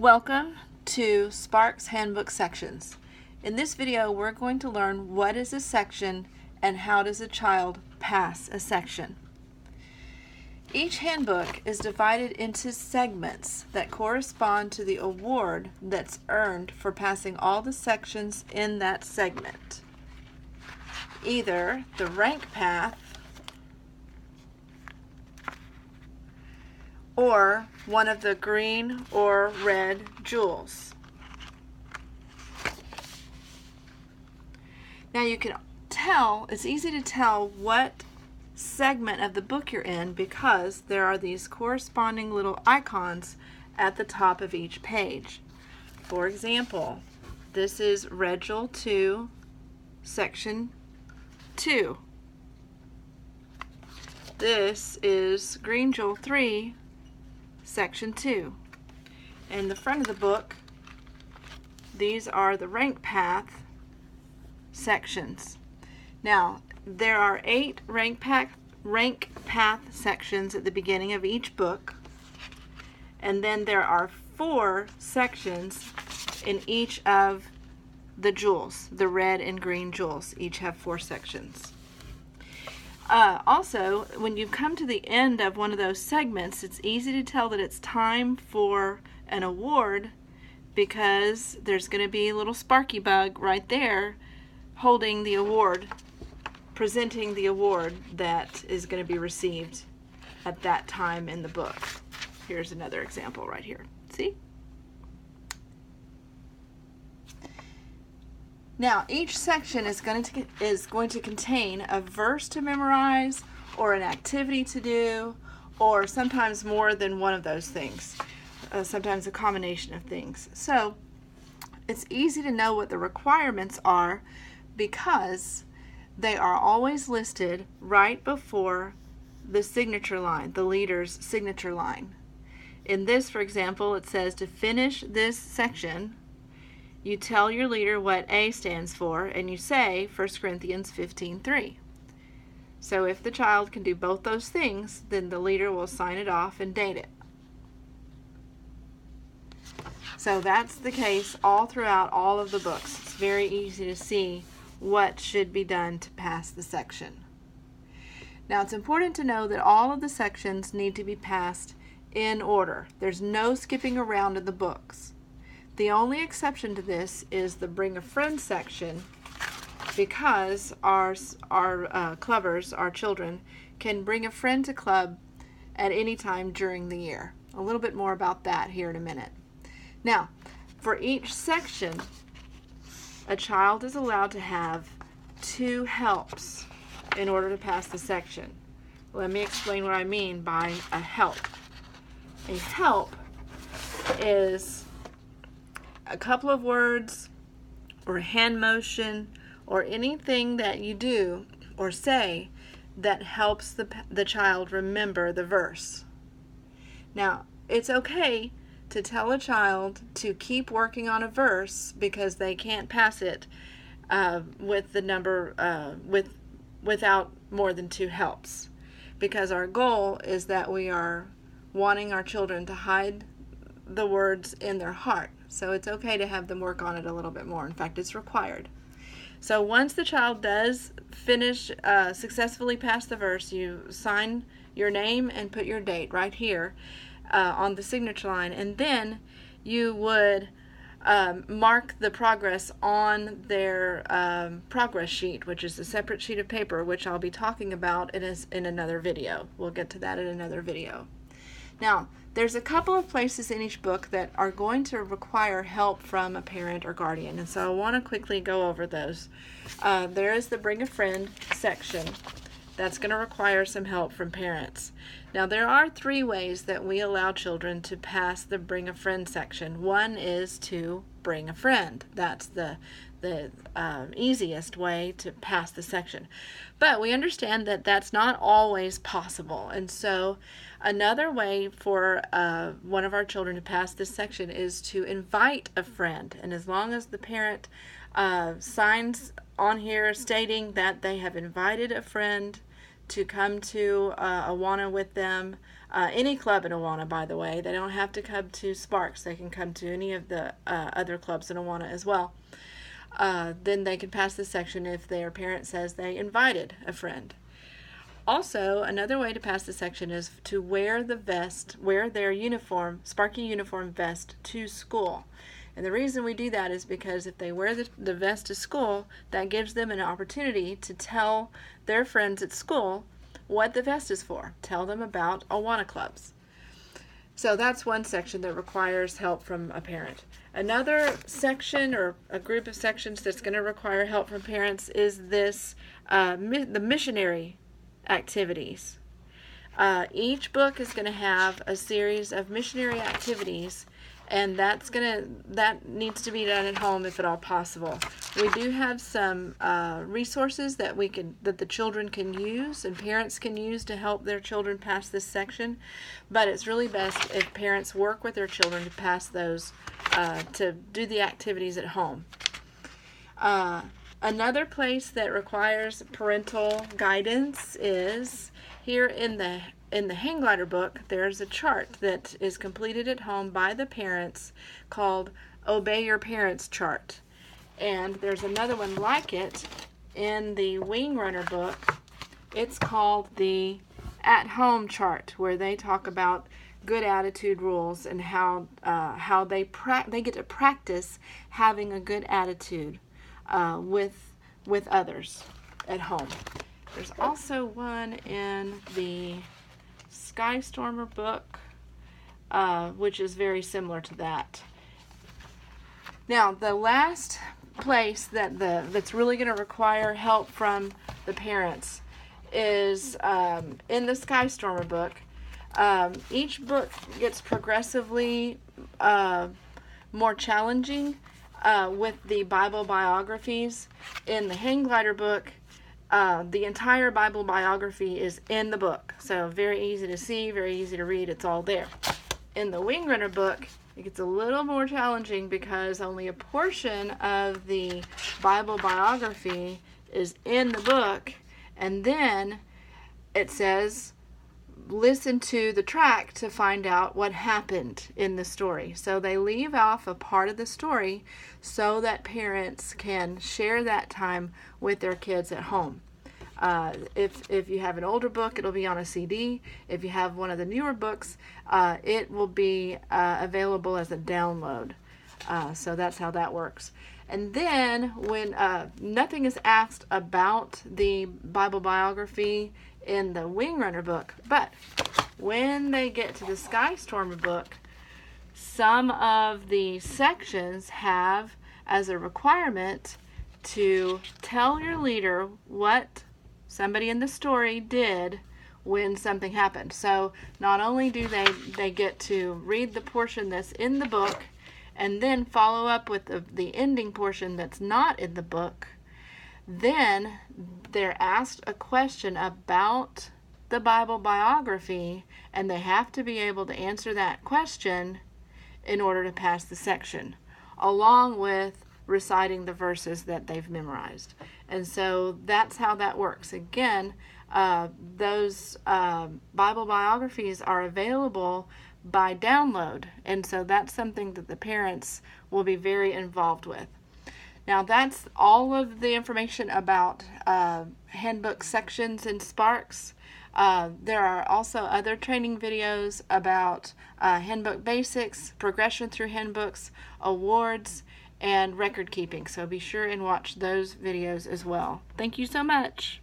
Welcome to Spark's Handbook Sections. In this video, we're going to learn what is a section and how does a child pass a section. Each handbook is divided into segments that correspond to the award that's earned for passing all the sections in that segment. Either the rank path or one of the green or red jewels. Now you can tell, it's easy to tell what segment of the book you're in because there are these corresponding little icons at the top of each page. For example, this is Red Jewel 2, Section 2. This is Green Jewel 3, Section 2. In the front of the book, these are the rank path sections. Now, there are 8 rank path sections at the beginning of each book, and then there are 4 sections in each of the jewels. The red and green jewels each have 4 sections. Also, when you come to the end of one of those segments, it's easy to tell that it's time for an award because there's going to be a little sparky bug right there holding the award, presenting the award that is going to be received at that time in the book. Here's another example right here. See? Now, each section is going to contain a verse to memorize or an activity to do, or sometimes more than one of those things, sometimes a combination of things. So it's easy to know what the requirements are because they are always listed right before the signature line, the leader's signature line. In this, for example, it says to finish this section, you tell your leader what A stands for, and you say 1 Corinthians 15:3. So if the child can do both those things, then the leader will sign it off and date it. So that's the case all throughout all of the books. It's very easy to see what should be done to pass the section. Now it's important to know that all of the sections need to be passed in order. There's no skipping around in the books. The only exception to this is the Bring a Friend section because our clubbers, our children, can bring a friend to club at any time during the year. A little bit more about that here in a minute. Now, for each section, a child is allowed to have 2 helps in order to pass the section. Let me explain what I mean by a help. A help is a couple of words or a hand motion or anything that you do or say that helps the child remember the verse. Now, it's okay to tell a child to keep working on a verse because they can't pass it with the number without more than 2 helps, because our goal is that we are wanting our children to hide the words in their heart. So it's okay to have them work on it a little bit more. In fact, it's required. So once the child does finish, successfully pass the verse, you sign your name and put your date right here on the signature line, and then you would mark the progress on their progress sheet, which is a separate sheet of paper, which I'll be talking about in another video. We'll get to that in another video. Now, there's a couple of places in each book that are going to require help from a parent or guardian, and so I want to quickly go over those. There is the Bring a Friend section. That's going to require some help from parents. Now, there are 3 ways that we allow children to pass the Bring a Friend section. One is to bring a friend. That's the easiest way to pass the section. But we understand that that's not always possible. And so another way for one of our children to pass this section is to invite a friend. And as long as the parent signs on here stating that they have invited a friend to come to Awana with them, Any club in Awana, by the way. They don't have to come to Sparks. They can come to any of the other clubs in Awana as well. Then they can pass this section if their parent says they invited a friend. Also, another way to pass the section is to wear their uniform, Sparky uniform vest to school. And the reason we do that is because if they wear the vest to school, that gives them an opportunity to tell their friends at school what the vest is for. Tell them about Awana clubs. So that's one section that requires help from a parent. Another section or a group of sections that's going to require help from parents is this, the missionary activities. Each book is going to have a series of missionary activities, and that needs to be done at home if at all possible. We do have some resources that the children can use and parents can use to help their children pass this section, but it's really best if parents work with their children to pass those, to do the activities at home. Another place that requires parental guidance is here in the hang glider book. There's a chart that is completed at home by the parents called Obey Your Parents chart. And there's another one like it in the wing runner book. It's called the at home chart, where they talk about good attitude rules and how they get to practice having a good attitude with others at home. There's also one in the Skystormer book, which is very similar to that. Now, the last place that's really going to require help from the parents is in the Skystormer book. Each book gets progressively more challenging with the Bible biographies. In the hang glider book, the entire Bible biography is in the book, so very easy to see, very easy to read. It's all there. In the wing runner book, it gets a little more challenging because only a portion of the Bible biography is in the book, and then it says listen to the track to find out what happened in the story. So they leave off a part of the story so that parents can share that time with their kids at home. If you have an older book, it'll be on a CD. If you have one of the newer books, it will be available as a download. So that's how that works. And then when nothing is asked about the Bible biography in the wing runner book, but when they get to the Skystormer book, some of the sections have as a requirement to tell your leader what somebody in the story did when something happened. So not only do they get to read the portion that's in the book and then follow up with the ending portion that's not in the book, then they're asked a question about the Bible biography, and they have to be able to answer that question in order to pass the section, along with reciting the verses that they've memorized. And so that's how that works. Again, those Bible biographies are available by download, and so that's something that the parents will be very involved with. Now, that's all of the information about handbook sections in Sparks. There are also other training videos about handbook basics, progression through handbooks, awards, and record keeping. So be sure and watch those videos as well. Thank you so much.